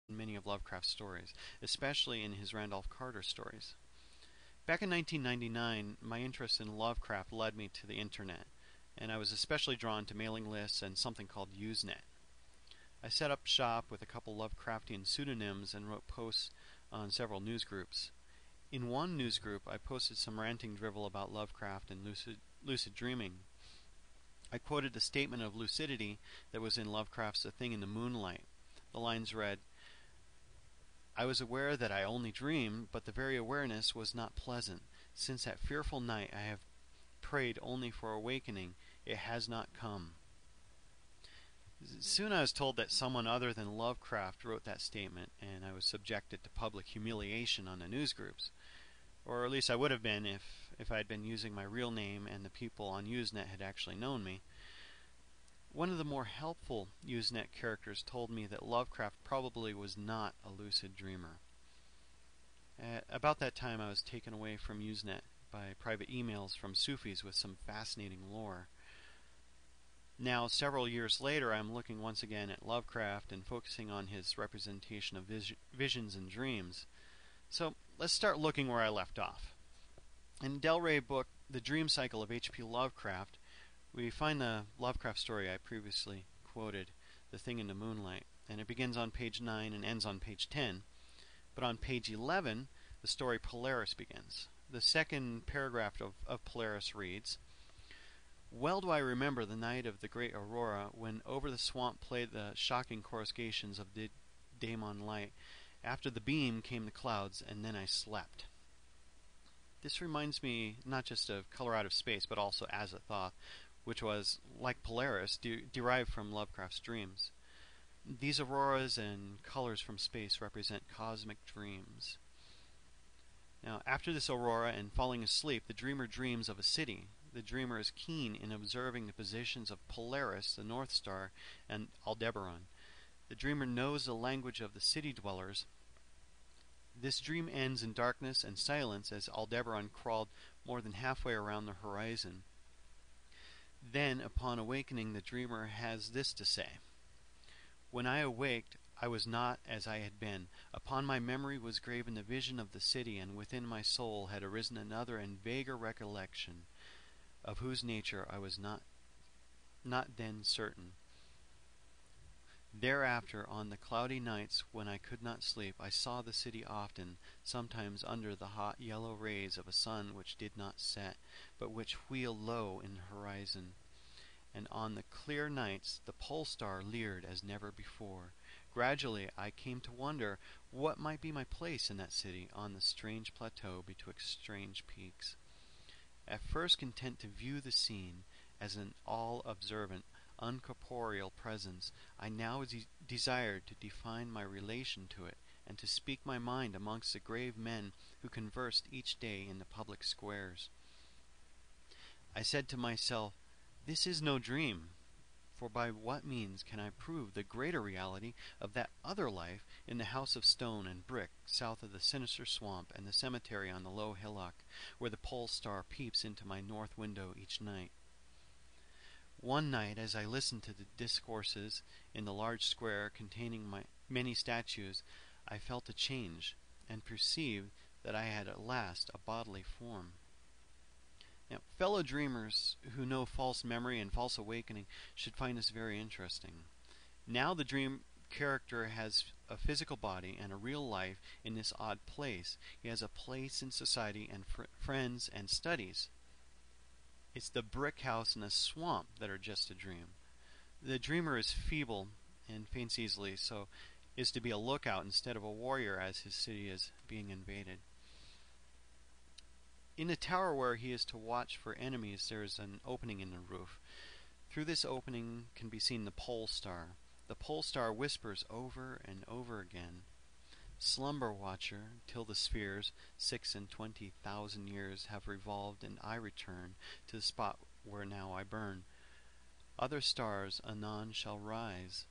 many of Lovecraft's stories, especially in his Randolph Carter stories. Back in 1999, my interest in Lovecraft led me to the internet, and I was especially drawn to mailing lists and something called Usenet. I set up shop with a couple Lovecraftian pseudonyms and wrote posts on several news groups. In one news group, I posted some ranting drivel about Lovecraft and lucid dreaming. I quoted a statement of lucidity that was in Lovecraft's A Thing in the Moonlight. The lines read, "I was aware that I only dreamed, but the very awareness was not pleasant. Since that fearful night I have prayed only for awakening. It has not come." Soon I was told that someone other than Lovecraft wrote that statement, and I was subjected to public humiliation on the news groups. Or at least I would have been if I had been using my real name and the people on Usenet had actually known me. One of the more helpful Usenet characters told me that Lovecraft probably was not a lucid dreamer. At about that time I was taken away from Usenet by private emails from Sufis with some fascinating lore. Now, several years later, I'm looking once again at Lovecraft and focusing on his representation of visions and dreams. So, let's start looking where I left off. In Del Rey book, The Dream Cycle of H.P. Lovecraft, we find the Lovecraft story I previously quoted, The Thing in the Moonlight, and it begins on page 9 and ends on page 10. But on page 11, the story Polaris begins. The second paragraph of Polaris reads, "Well do I remember the night of the great aurora, when over the swamp played the shocking coruscations of the daemon light. After the beam came the clouds, and then I slept." This reminds me not just of Color Out of Space, but also Yog-Sothoth, which was, like Polaris, derived from Lovecraft's dreams. These auroras and colors from space represent cosmic dreams. Now, after this aurora and falling asleep, the dreamer dreams of a city. The dreamer is keen in observing the positions of Polaris, the North Star, and Aldebaran. The dreamer knows the language of the city dwellers. This dream ends in darkness and silence as Aldebaran crawled more than halfway around the horizon. Then, upon awakening, the dreamer has this to say: "When I awaked, I was not as I had been. Upon my memory was graven the vision of the city, and within my soul had arisen another and vaguer recollection, of whose nature I was not then certain. Thereafter, on the cloudy nights when I could not sleep, I saw the city often, sometimes under the hot yellow rays of a sun which did not set, but which wheeled low in the horizon. And on the clear nights the pole star leered as never before. Gradually I came to wonder what might be my place in that city, on the strange plateau betwixt strange peaks. At first content to view the scene as an all-observant, uncorporeal presence, I now desired to define my relation to it, and to speak my mind amongst the grave men who conversed each day in the public squares. I said to myself, this is no dream, for by what means can I prove the greater reality of that other life in the house of stone and brick south of the sinister swamp and the cemetery on the low hillock, where the pole star peeps into my north window each night? One night, as I listened to the discourses in the large square containing my many statues, I felt a change, and perceived that I had at last a bodily form." Now, fellow dreamers who know false memory and false awakening should find this very interesting. Now the dream character has a physical body and a real life in this odd place. He has a place in society and friends and studies. It's the brick house and the swamp that are just a dream. The dreamer is feeble and faints easily, so is to be a lookout instead of a warrior as his city is being invaded. In the tower where he is to watch for enemies, there is an opening in the roof. Through this opening can be seen the pole star. The pole star whispers over and over again, "Slumber, watcher, till the spheres, 26,000 years, have revolved, and I return to the spot where now I burn. Other stars anon shall rise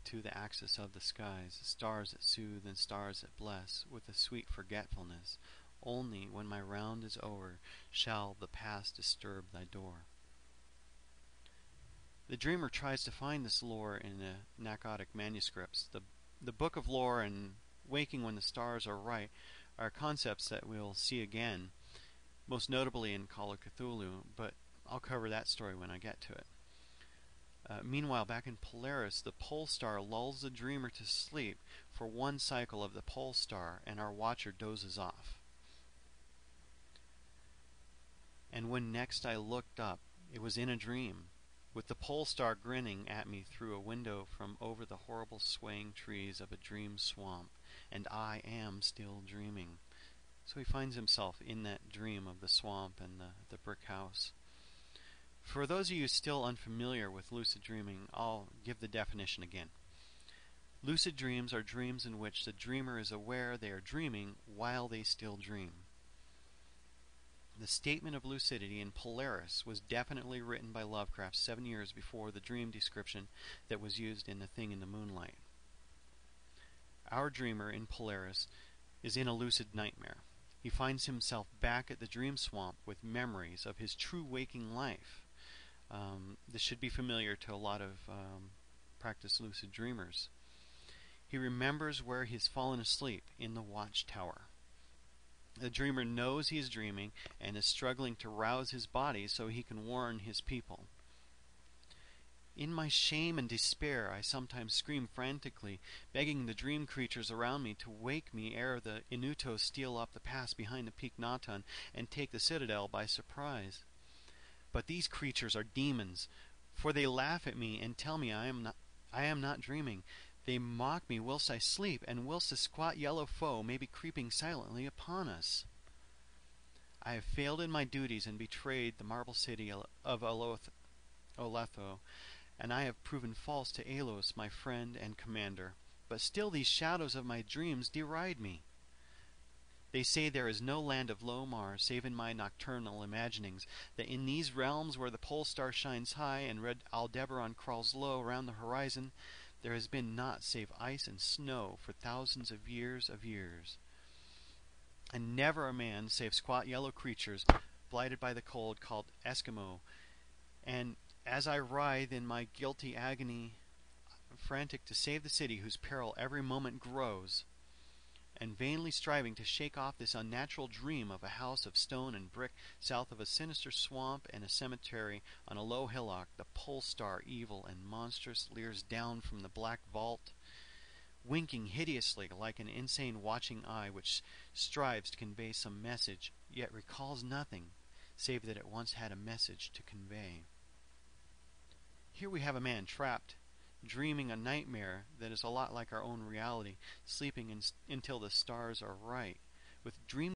to the axis of the skies, stars that soothe and stars that bless, with a sweet forgetfulness. Only when my round is over shall the past disturb thy door." The dreamer tries to find this lore in the Nacodic manuscripts. The The Book of Lore and Waking When the Stars Are Right are concepts that we'll see again, most notably in Call of Cthulhu, but I'll cover that story when I get to it. Meanwhile, back in Polaris, the pole star lulls the dreamer to sleep for one cycle of the pole star, and our watcher dozes off. And when next I looked up, it was in a dream, with the pole star grinning at me through a window from over the horrible swaying trees of a dream swamp, and I am still dreaming. So he finds himself in that dream of the swamp and the brick house. For those of you still unfamiliar with lucid dreaming, I'll give the definition again. Lucid dreams are dreams in which the dreamer is aware they are dreaming while they still dream. The statement of lucidity in Polaris was definitely written by Lovecraft 7 years before the dream description that was used in The Thing in the Moonlight. Our dreamer in Polaris is in a lucid nightmare. He finds himself back at the dream swamp with memories of his true waking life. This should be familiar to a lot of practiced lucid dreamers. He remembers where he has fallen asleep, in the watchtower. The dreamer knows he is dreaming and is struggling to rouse his body so he can warn his people. In my shame and despair, I sometimes scream frantically, begging the dream creatures around me to wake me ere the Inutos steal up the pass behind the Peak Natan and take the citadel by surprise. But these creatures are demons, for they laugh at me and tell me I am not dreaming. They mock me whilst I sleep, and whilst the squat yellow foe may be creeping silently upon us. I have failed in my duties and betrayed the marble city of Oletho, and I have proven false to Alos, my friend and commander. But still these shadows of my dreams deride me. They say there is no land of Lomar save in my nocturnal imaginings, that in these realms where the pole star shines high and red Aldebaran crawls low around the horizon, there has been naught save ice and snow for thousands of years, and never a man save squat yellow creatures, blighted by the cold, called Eskimo. And as I writhe in my guilty agony, frantic to save the city whose peril every moment grows, and vainly striving to shake off this unnatural dream of a house of stone and brick south of a sinister swamp and a cemetery on a low hillock, the pole star, evil and monstrous, leers down from the black vault, winking hideously like an insane watching eye which strives to convey some message, yet recalls nothing save that it once had a message to convey. Here we have a man trapped, dreaming a nightmare that is a lot like our own reality, sleeping until the stars are right, with dream